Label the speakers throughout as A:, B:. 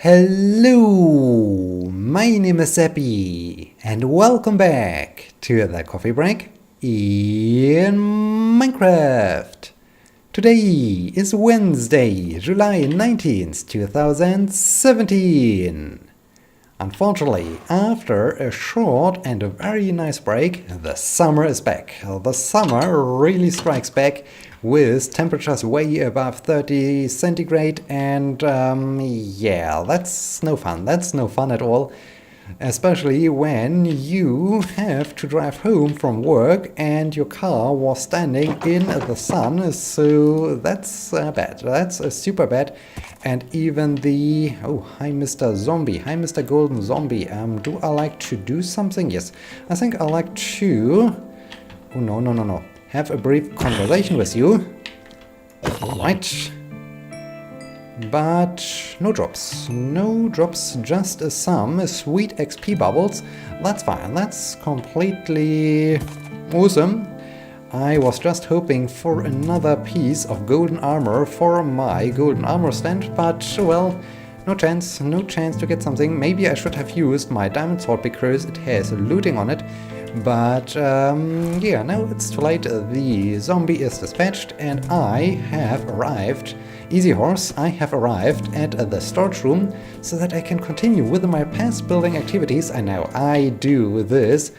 A: Hello, my name is Sebbi, and welcome back to the coffee break in Minecraft. Today is Wednesday, July 19th, 2017. Unfortunately, after a short and a very nice break, the summer is back. The summer really strikes back with temperatures way above 30 centigrade and yeah, that's no fun. That's no fun at all. Especially when you have to drive home from work and your car was standing in the sun, so that's bad. That's super bad. And even the... Oh, hi Mr. Zombie, hi Mr. Golden Zombie. Do I like to do something? Yes, I think I like to... Oh, no. Have a brief conversation with you. Right. But no drops, just some sweet XP bubbles. That's fine, that's completely awesome. I was just hoping for another piece of golden armor for my golden armor stand, but well, no chance to get something. Maybe I should have used my diamond sword because it has looting on it. But yeah, now it's too late. The zombie is dispatched and I have arrived. Easy horse, I have arrived at the storage room so that I can continue with my past building activities. I know I do this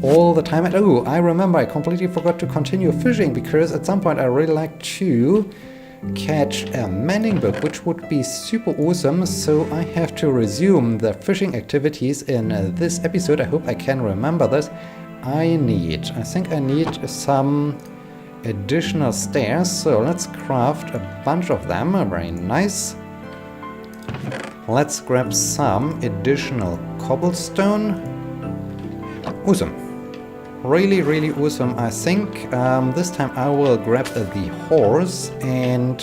A: all the time. And oh, I remember I completely forgot to continue fishing because at some point I really like to catch a manning bug, which would be super awesome. So I have to resume the fishing activities in this episode. I hope I can remember this. I think I need some additional stairs, so let's craft a bunch of them. Very nice. Let's grab some additional cobblestone. Awesome. Really awesome. I think this time I will grab the horse and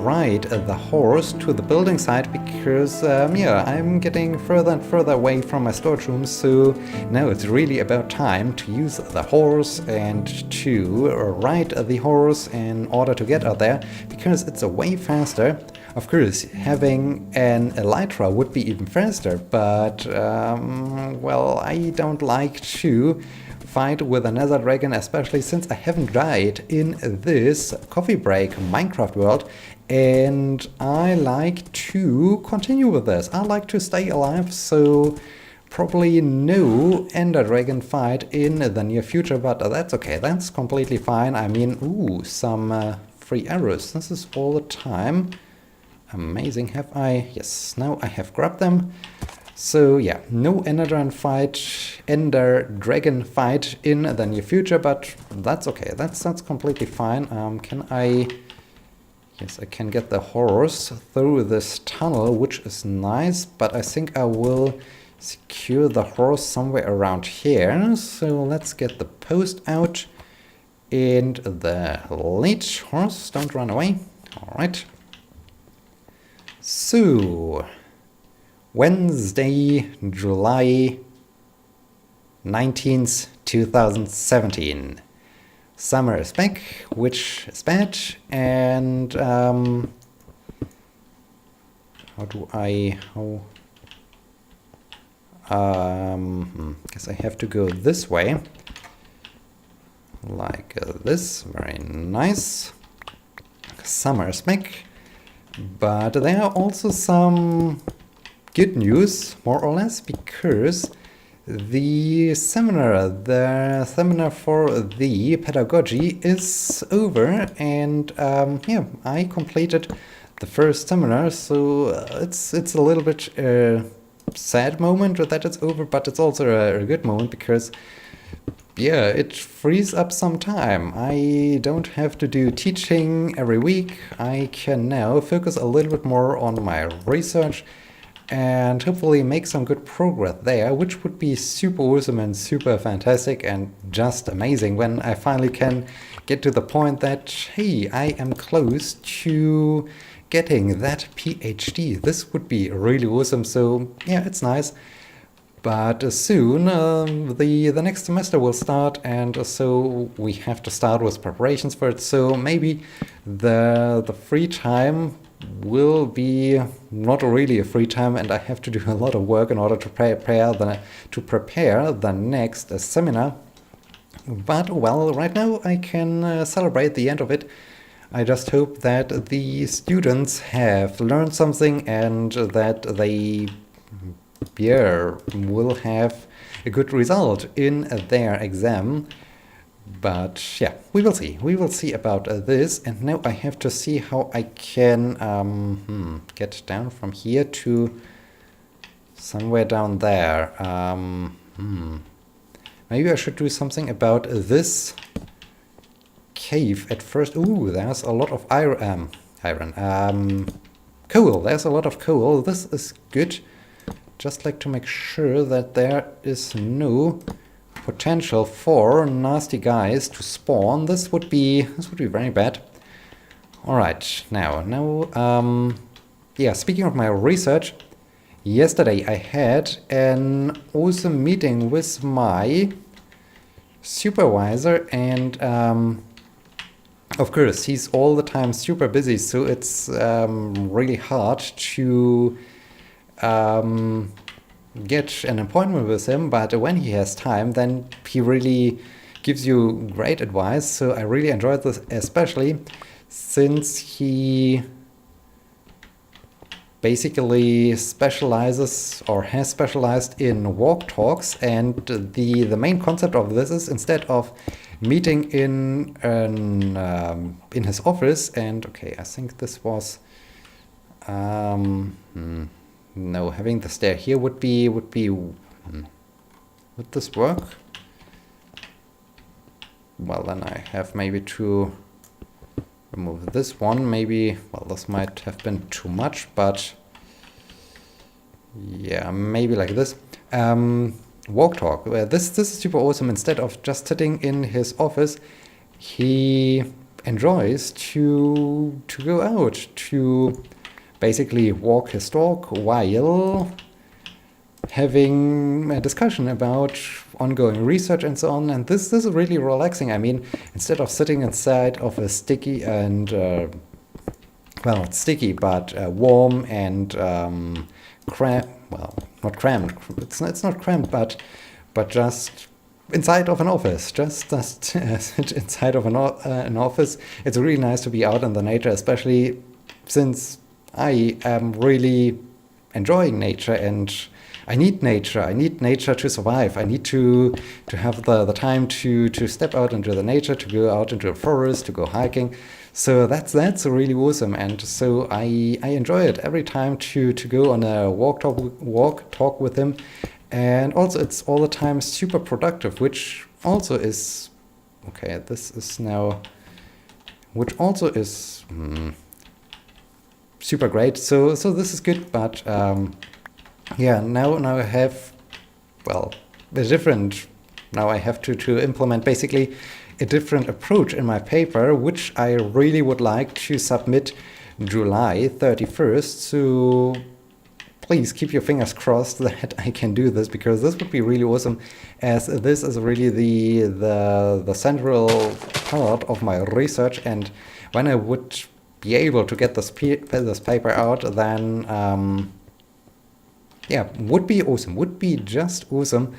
A: ride the horse to the building site because yeah, I'm getting further and further away from my storage room, so now it's really about time to use the horse and to ride the horse in order to get out there because it's a way faster. Of course, having an elytra would be even faster, but well, I don't like to fight with another dragon, especially since I haven't died in this coffee break Minecraft world, and I like to continue with this. I like to stay alive, so probably no ender dragon fight in the near future, but that's okay, that's completely fine. I mean, ooh, some free arrows. This is all the time. Amazing. Have I? Yes, now I have grabbed them. So yeah, no ender dragon fight in the near future, but that's okay. That's completely fine. Can I? Yes, I can get the horse through this tunnel, which is nice, but I think I will secure the horse somewhere around here. So let's get the post out and the lead horse. Don't run away. All right. So, Wednesday, July 19th, 2017. Summer is back, which is bad, and guess I have to go this way, like this. Very nice. Summer is back. But there are also some good news, more or less, because the seminar for the pedagogy is over, and yeah, I completed the first seminar, so it's a little bit sad moment that it's over, but it's also a good moment because yeah, it frees up some time. I don't have to do teaching every week. I can now focus a little bit more on my research and hopefully make some good progress there, which would be super awesome and super fantastic and just amazing when I finally can get to the point that, hey, I am close to getting that PhD. This would be really awesome, so yeah, it's nice. But soon the next semester will start, and so we have to start with preparations for it. So maybe the free time will be not really a free time, and I have to do a lot of work in order to prepare the next seminar. But, well, right now I can celebrate the end of it. I just hope that the students have learned something and that they will have a good result in their exam. But yeah, we will see. We will see about this. And now I have to see how I can get down from here to somewhere down there. Maybe I should do something about this cave at first. Ooh, there's a lot of coal. There's a lot of coal. This is good. Just like to make sure that there is no potential for nasty guys to spawn. This would be very bad. All right, now, yeah. Speaking of my research, yesterday I had an awesome meeting with my supervisor, and of course he's all the time super busy, so it's really hard to get an appointment with him, but when he has time, then he really gives you great advice. So I really enjoyed this, especially since he basically specializes or has specialized in walk talks, and the main concept of this is, instead of meeting in his office, and okay, I think this was no, having the stair here would this work? Well, then I have maybe to remove this one. Maybe, well, this might have been too much, but yeah, maybe like this. Walk talk. This is super awesome. Instead of just sitting in his office, he enjoys to go out to basically walk his dog while having a discussion about ongoing research and so on. And this is really relaxing. I mean, instead of sitting inside of a sticky and well, not sticky, but warm and cramped. Well, not cramped. It's not cramped, but just inside of an office. Just sit inside of an office. It's really nice to be out in the nature, especially since I am really enjoying nature, and I need nature. I need nature to survive. I need to have the time to step out into the nature, to go out into a forest, to go hiking. So that's really awesome, and so I enjoy it every time to go on a walk talk with him, and also it's all the time super productive, which also is okay. This is now, which also is super great. So this is good, but yeah, now I have, well, now I have to implement basically a different approach in my paper, which I really would like to submit July 31st. So please keep your fingers crossed that I can do this, because this would be really awesome, as this is really the central part of my research. And when I would be able to get this paper out, then yeah, would be awesome, would be just awesome.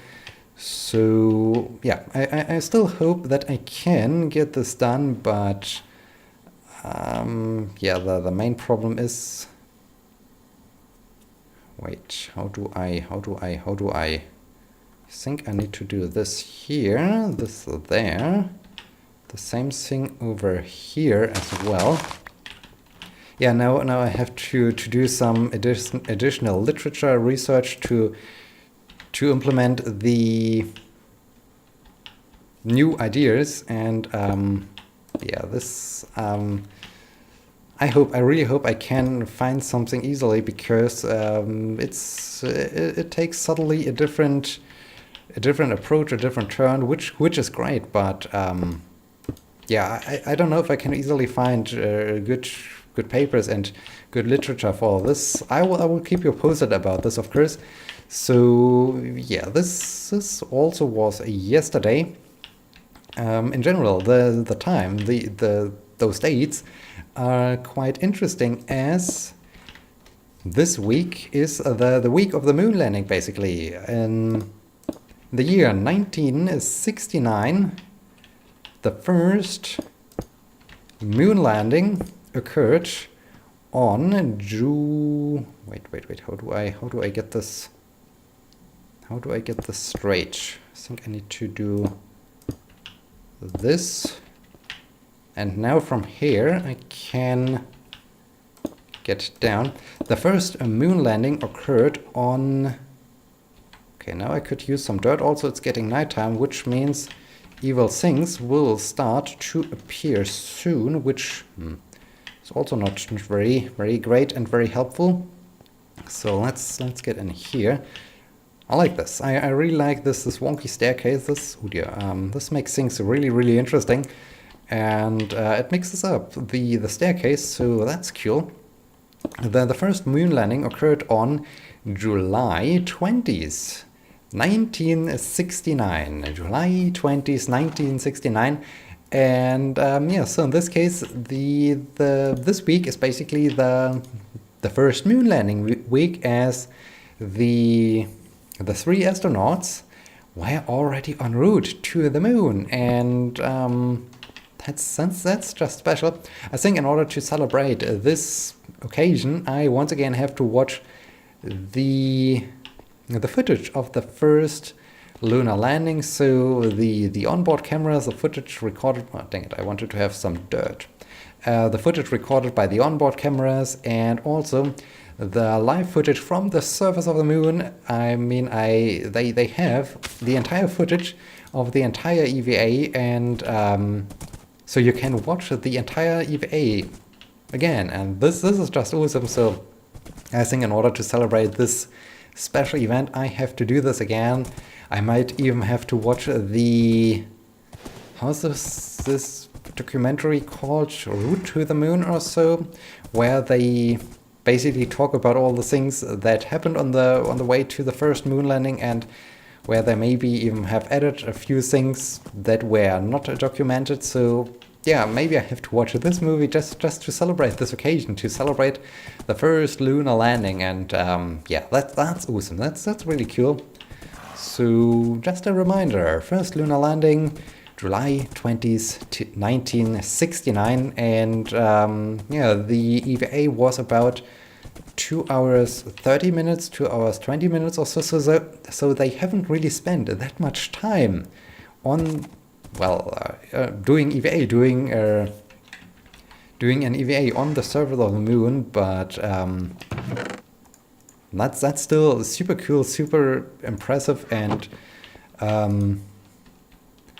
A: So yeah, I still hope that I can get this done, but yeah, the main problem is, wait, how do I think I need to do this here, this there, the same thing over here as well. Yeah, now I have to do some additional literature research to implement the new ideas, and yeah, this I really hope I can find something easily, because it takes subtly a different approach, a different turn, which is great, but yeah, I don't know if I can easily find good papers and good literature for this. I will keep you posted about this, of course. So yeah, this also was yesterday. In general, the time, the those dates are quite interesting, as this week is the week of the moon landing, basically. In the year 1969, the first moon landing occurred on wait, how do I get this straight? I think I need to do this, and now from here I can get down. The first moon landing occurred on... Okay, now I could use some dirt. Also, it's getting nighttime, which means evil things will start to appear soon, which is also not very great and very helpful. So let's get in here. I like this. I really like this wonky staircase. This makes things really interesting, and it mixes up the staircase, so that's cool. The first moon landing occurred on July 20th, 1969. July 20th, 1969. And yeah, so in this case, this week is basically the first moon landing week, as the 3 astronauts were already en route to the moon, and that's just special. I think in order to celebrate this occasion, I once again have to watch the footage of the first lunar landing. So the onboard cameras, the footage recorded... Oh, dang it, I wanted to have some dirt. The footage recorded by the onboard cameras, and also the live footage from the surface of the moon. I mean, they have the entire footage of the entire EVA, and so you can watch the entire EVA again, and this is just awesome. So I think in order to celebrate this special event, I have to do this again. I might even have to watch the... How's this documentary called? Route to the Moon or so, where they basically talk about all the things that happened on the way to the first moon landing, and where they maybe even have added a few things that were not documented. So yeah, maybe I have to watch this movie just to celebrate this occasion, to celebrate the first lunar landing. And yeah, that's awesome. That's really cool. So just a reminder, first lunar landing, July 20th, 1969, and yeah, the EVA was about 2 hours 30 minutes, 2 hours 20 minutes or so. So they haven't really spent that much time on, well, doing EVA, doing an EVA on the surface of the moon, but that's still super cool, super impressive. And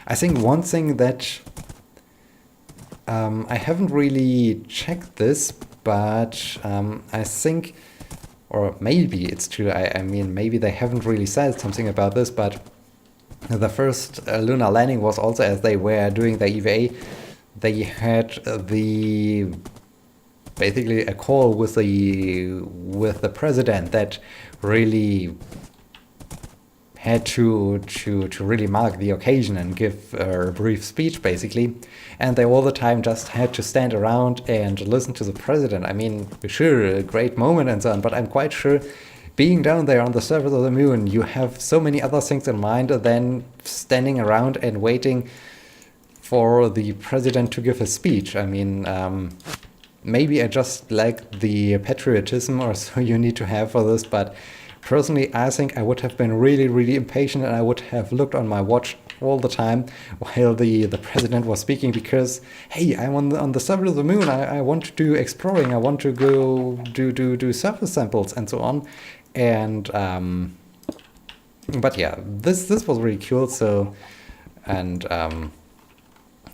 A: I think one thing that I haven't really checked this, but I think, or maybe it's true, I mean, maybe they haven't really said something about this, but the first lunar landing was also, as they were doing the EVA, they had basically a call with the president that really had to really mark the occasion and give a brief speech, basically. And they all the time just had to stand around and listen to the president. I mean, sure, a great moment and so on, but I'm quite sure being down there on the surface of the moon, you have so many other things in mind than standing around and waiting for the president to give a speech. I mean, maybe I just like the patriotism or so you need to have for this, but personally, I think I would have been really impatient, and I would have looked on my watch all the time while the president was speaking, because, hey, I'm on the surface of the moon, I want to do exploring, I want to go do surface samples and so on. And but yeah, this was really cool. So, and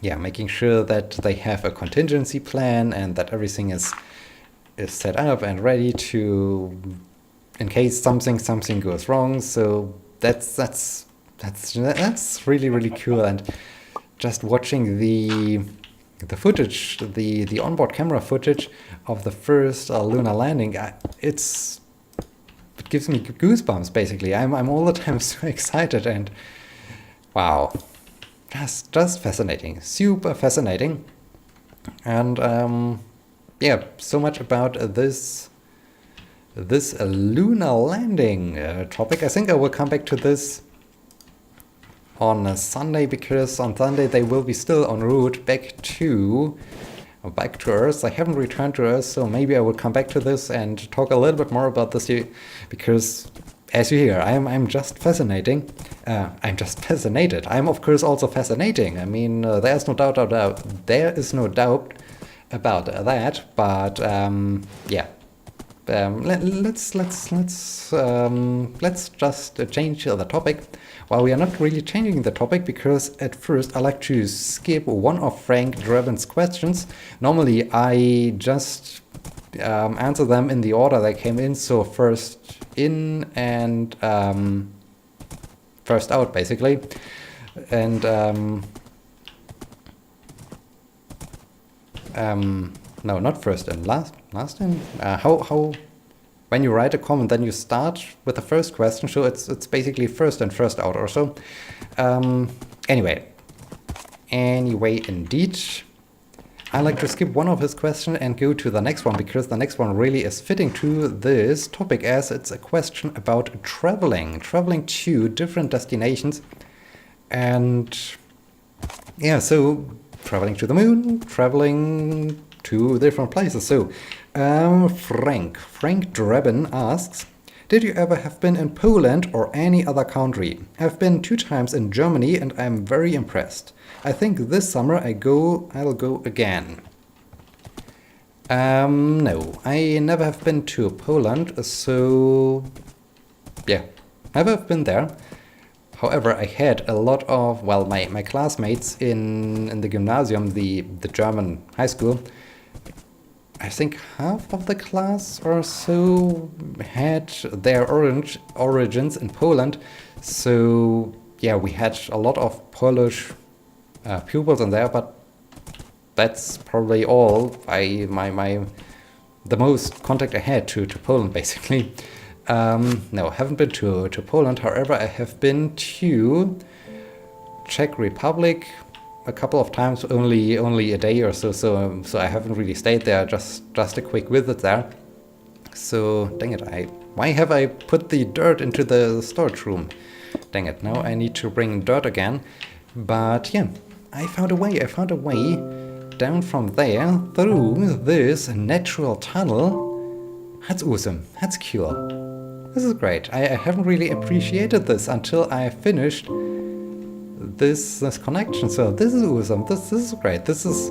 A: yeah, making sure that they have a contingency plan and that everything is set up and ready to, in case something goes wrong. So that's really cool. And just watching the footage, the onboard camera footage of the first lunar landing, it gives me goosebumps, basically. I'm all the time so excited, and wow, just fascinating, super fascinating. And yeah, so much about this lunar landing topic. I think I will come back to this on a Sunday, because on Sunday they will be still en route back to Earth. I haven't returned to Earth, so maybe I will come back to this and talk a little bit more about this here, because as you hear, I'm just fascinating. I'm just fascinated. I'm of course also fascinating. I mean, there is no doubt about that. But yeah, let's just change the topic. Well, we are not really changing the topic, because at first I like to skip one of Frank Draven's questions. Normally I just answer them in the order they came in, so first in and first out, basically. And no, not first in, last in. How when you write a comment, then you start with the first question, so it's basically first in, first out or so. Anyway, indeed, I like to skip one of his questions and go to the next one, because the next one really is fitting to this topic, as it's a question about traveling to different destinations. And yeah, so traveling to the moon, traveling to different places. So Frank Draben asks, did you ever have been in Poland or any other country? I've been 2 times in Germany and I'm very impressed. I think this summer I'll go again. No, I never have been to Poland, so yeah, never have been there. However, I had a lot of, well, my classmates in the gymnasium, the German high school. I think half of the class or so had their origins in Poland. So yeah, we had a lot of Polish pupils in there, but that's probably all. The most contact I had to Poland, basically. No, I haven't been to Poland. However, I have been to Czech Republic a couple of times, only a day or so. So I haven't really stayed there. Just a quick visit there. So dang it! Why have I put the dirt into the storage room? Dang it! Now I need to bring dirt again. But yeah, I found a way. Down from there through this natural tunnel. That's awesome. That's cool. This is great. I haven't really appreciated this until I finished this connection. So this is awesome. This is great. This is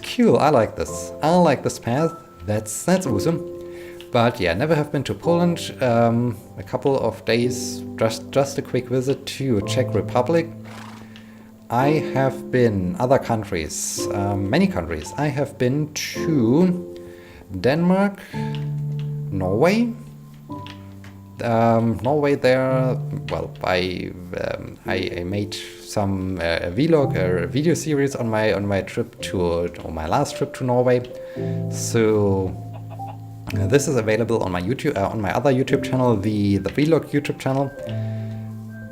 A: cool. I like this. I like this path. That's awesome. But yeah, never have been to Poland. A couple of days, just a quick visit to Czech Republic. I have been other countries, many countries. I have been to Denmark, Norway. Norway there, well, I made some vlog, video series on my trip to, or my last trip to Norway. So this is available on my YouTube, on my other YouTube channel, the vlog YouTube channel.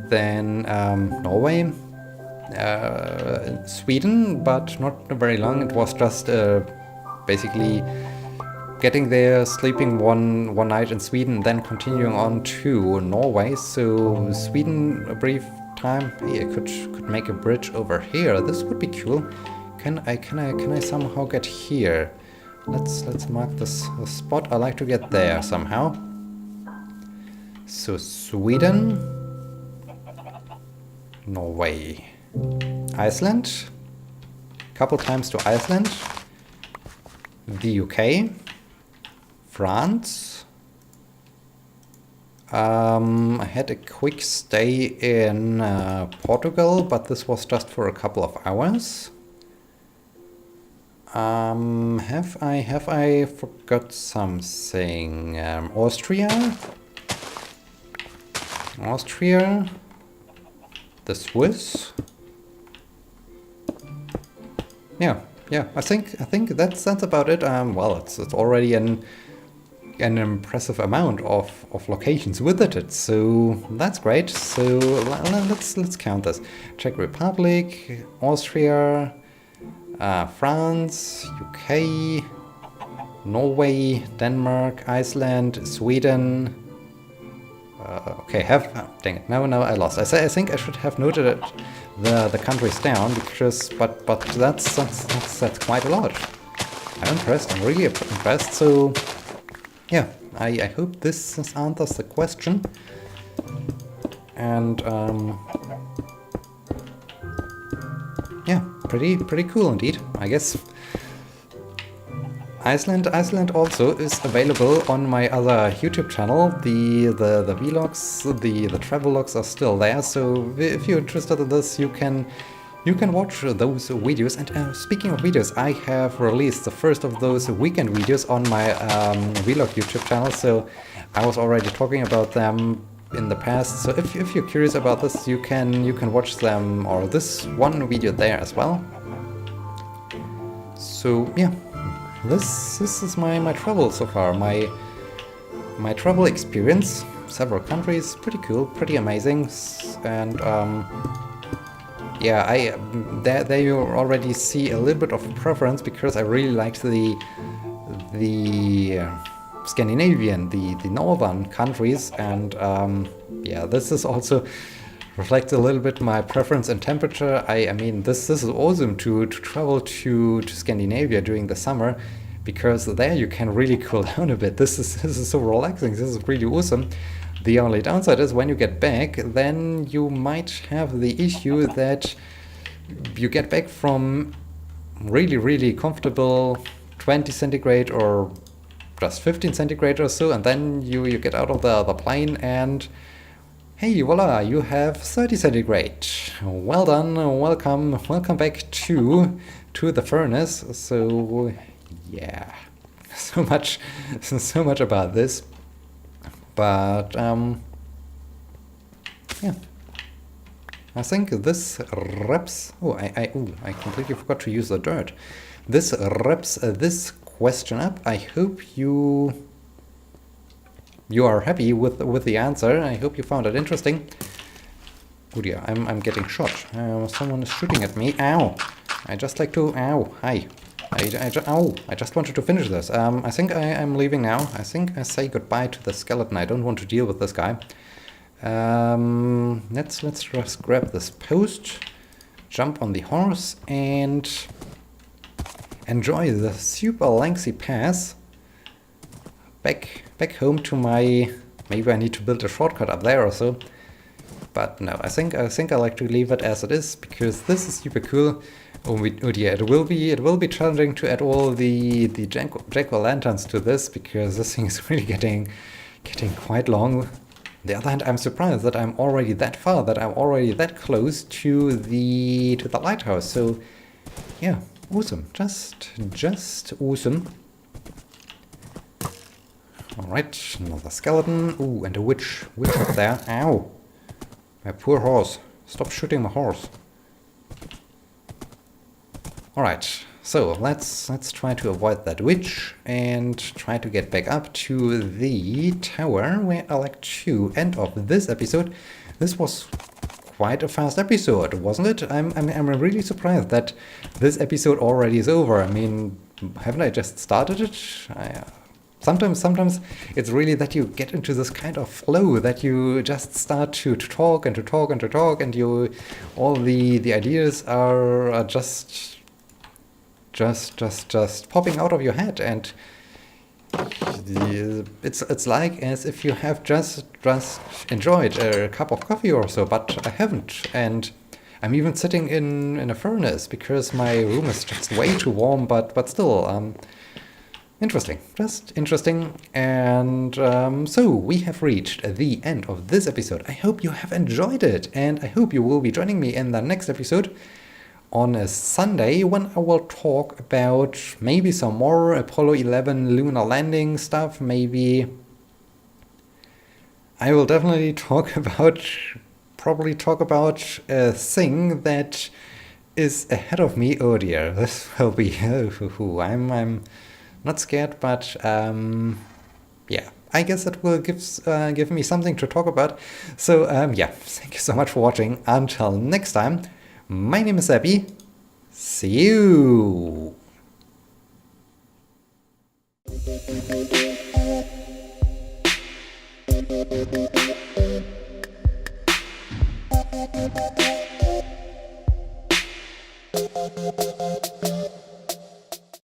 A: Then Norway, Sweden, but not very long. It was just basically getting there, sleeping one night in Sweden, then continuing on to Norway. So Sweden, a brief time. Hey, I could make a bridge over here. This would be cool. Can I somehow get here? Let's mark this spot. I like to get there somehow. So Sweden, Norway, Iceland. Couple times to Iceland. The UK. France. I had a quick stay in Portugal, but this was just for a couple of hours. Have I forgot something? Austria, the Swiss. Yeah, I think that's about it. Well, it's already an impressive amount of locations visited, so that's great. So let's count this: Czech Republic, Austria, France, UK, Norway, Denmark, Iceland, Sweden. Okay, dang it, now I lost. I think I should have noted it, the countries down, because, but that's quite a lot. I'm impressed, I'm really impressed, so yeah, I hope this answers the question. And yeah, pretty cool indeed, I guess. Iceland also is available on my other YouTube channel. The vlogs, the travel logs are still there. So if you're interested in this, you can watch those videos. And speaking of videos, I have released the first of those weekend videos on my vlog YouTube channel. So I was already talking about them in the past. So if you're curious about this, you can watch them, or this one video there as well. So yeah. This is my travel so far, my travel experience, several countries, pretty cool, pretty amazing, and yeah, there you already see a little bit of preference, because I really liked the Scandinavian, the northern countries, and yeah, this is also reflects a little bit my preference and temperature. I mean, this is awesome to travel to Scandinavia during the summer, because there you can really cool down a bit. This is so relaxing. This is really awesome. The only downside is when you get back, then you might have the issue that you get back from really comfortable 20 centigrade or just 15 centigrade or so, and then you get out of the plane and hey, voila, you have 30 centigrade. Well done, welcome back to the furnace. So yeah, so much about this. But yeah, I think this wraps. Oh, I completely forgot to use the dirt. This wraps this question up. I hope you are happy with the answer. I hope you found it interesting. Oh dear, I'm getting shot. Someone is shooting at me. Ow! I just like to. Ow! Hi. Ow! I just wanted to finish this. I think I'm leaving now. I think I say goodbye to the skeleton. I don't want to deal with this guy. Let's just grab this post, jump on the horse, and enjoy the super lengthy path back home to my. Maybe I need to build a shortcut up there or so. But no, I think I like to leave it as it is, because this is super cool. Oh dear, it will be challenging to add all the jack-o'-lanterns to this, because this thing is really getting quite long. On the other hand, I'm surprised that I'm already that far, that I'm already that close to the lighthouse. So yeah, awesome, just awesome. All right, another skeleton. Ooh, and a witch up there. Ow, my poor horse! Stop shooting my horse. Alright, so let's try to avoid that witch and try to get back up to the tower where I like to end off this episode. This was quite a fast episode, wasn't it? I'm really surprised that this episode already is over. I mean, haven't I just started it? Sometimes it's really that you get into this kind of flow, that you just start to talk and to talk and to talk, and all the ideas are just popping out of your head, and it's like as if you have just enjoyed a cup of coffee or so, but I haven't, and I'm even sitting in a furnace because my room is just way too warm, but still interesting, just interesting. And so we have reached the end of this episode. I hope you have enjoyed it, and I hope you will be joining me in the next episode on a Sunday, when I will talk about maybe some more Apollo 11 lunar landing stuff. Maybe I will definitely probably talk about a thing that is ahead of me. Oh dear, this will be. I'm not scared, but yeah, I guess it will give me something to talk about. So yeah, thank you so much for watching. Until next time. My name is Sebbi. See you!